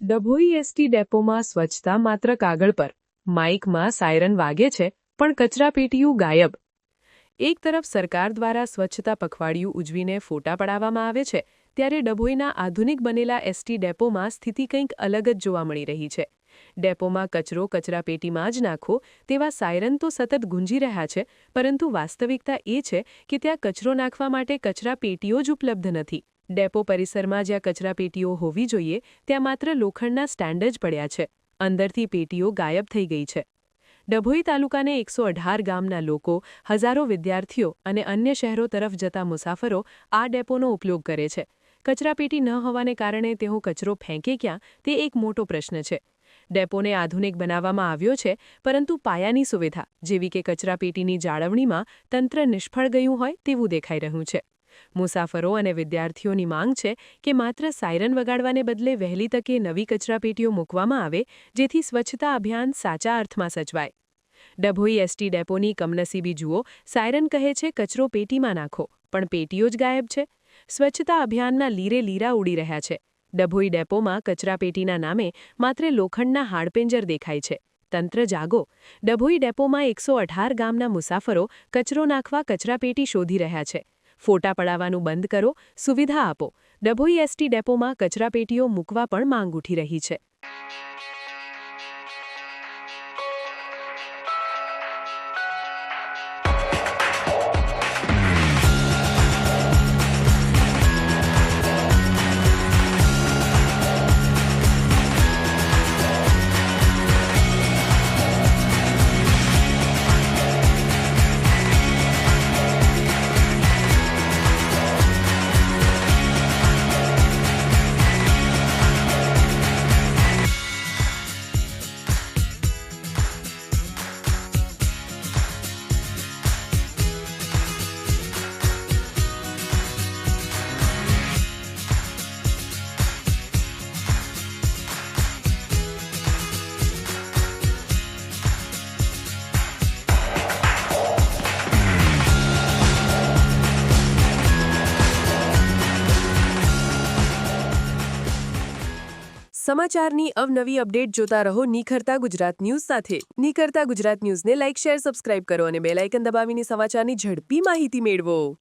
Dabhoi ST ડેપોમાં સ્વચ્છતા માત્ર કાગળ પર, માઇકમાં સાયરન વાગે છે, પણ કચરાપેટીયું ગાયબ. એક તરફ સરકાર દ્વારા સ્વચ્છતા પખવાડિયું ઉજવીને ફોટા પડાવવામાં આવે છે, ત્યારે ડભોઈના આધુનિક બનેલા એસટી ડેપોમાં સ્થિતિ કંઈક અલગ જ જોવા મળી રહી છે. ડેપોમાં કચરો કચરાપેટીમાં જ નાખો તેવા સાયરન તો સતત ગુંજી રહ્યા છે, પરંતુ વાસ્તવિકતા એ છે કે ત્યાં કચરો નાખવા માટે કચરાપેટીઓ જ ઉપલબ્ધ નથી. ડેપો પરિસરમાં જ્યાં કચરાપેટીઓ હોવી જોઈએ ત્યાં માત્ર લોખંડના સ્ટેન્ડ જ પડ્યા છે. અંદરથી પેટીઓ ગાયબ થઈ ગઈ છે. ડભોઈ તાલુકાને 118 ગામના લોકો, હજારો વિદ્યાર્થીઓ અને અન્ય શહેરો તરફ જતા મુસાફરો આ ડેપોનો ઉપયોગ કરે છે. કચરાપેટી ન હોવાને કારણે તેઓ કચરો ફેંકે ક્યાં તે એક મોટો પ્રશ્ન છે. ડેપોને આધુનિક બનાવવામાં આવ્યો છે, પરંતુ પાયાની સુવિધા જેવી કે કચરાપેટીની જાળવણીમાં તંત્ર નિષ્ફળ ગયું હોય તેવું દેખાઈ રહ્યું છે. મુસાફરો અને વિદ્યાર્થીઓની માંગ છે કે માત્ર સાયરન વગાડવાને બદલે વહેલી તકે નવી કચરાપેટીઓ મૂકવામાં આવે, જેથી સ્વચ્છતા અભિયાન સાચા અર્થમાં સચવાય. ડભોઈ એસટી ડેપોની કમનસીબી જુઓ. સાયરન કહે છે કચરો પેટીમાં નાખો, પણ પેટીઓ જ ગાયબ છે. સ્વચ્છતા અભિયાનના લીરે લીરા ઉડી રહ્યા છે. ડભોઈ ડેપોમાં કચરાપેટીના નામે માત્ર લોખંડના હાડપિંજર દેખાય છે. તંત્ર જાગો. ડભોઈ ડેપોમાં 118 ગામના મુસાફરો કચરો નાખવા કચરાપેટી શોધી રહ્યા છે. ફોટા પડાવવાનું બંધ કરો, સુવિધા આપો. ડભોઈ એસટી ડેપોમાં કચરાપેટીઓ મૂકવા પણ માંગ ઉઠી રહી છે. સમાચારની અવનવી અપડેટ જોતા રહો નિખરતા ગુજરાત ન્યૂઝ સાથે. નિખરતા ગુજરાત ન્યૂઝને લાઇક, શેર, સબસ્ક્રાઇબ કરો અને બેલ આઇકન દબાવીને સમાચારની ઝડપી માહિતી મેળવો.